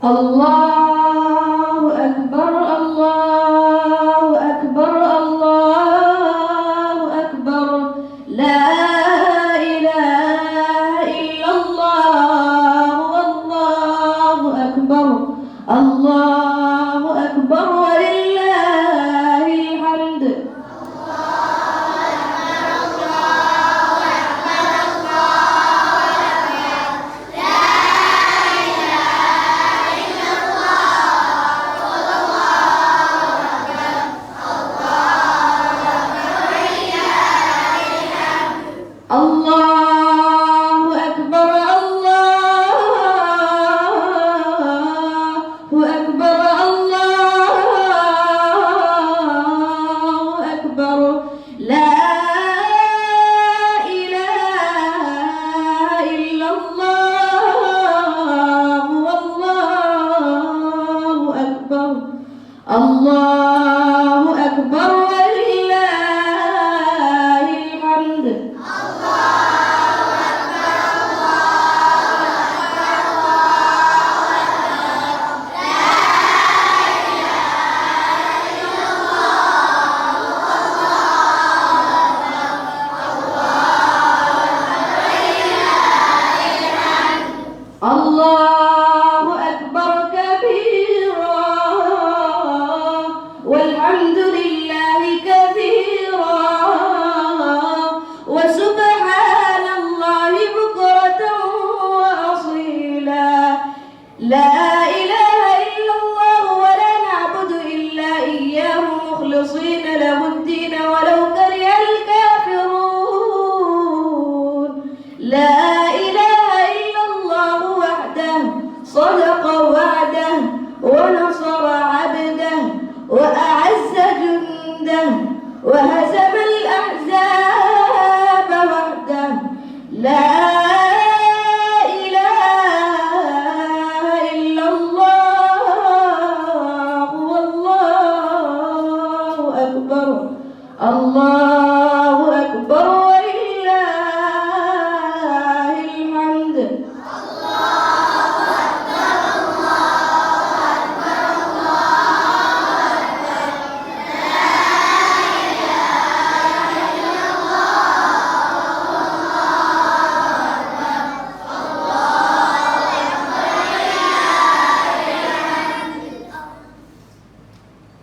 الله أكبر الله أكبر الله أكبر لا إله إلا الله والله أكبر الله أكبر ولله الحمد الله أكبر الله أكبر الله أكبر لا إله إلا الله والله أكبر الله أكبر ولله الحمد الله أكبر كبيرا والحمد لله كثيرا وسبحان الله بكرة وأصيلا لا إله إلا الله ولا نعبد إلا إياه مخلصين له الدين ولو كره الكافرون لا صدق وعده ونصر عبده وأعز جنده وهزم الأحزاب وحده لا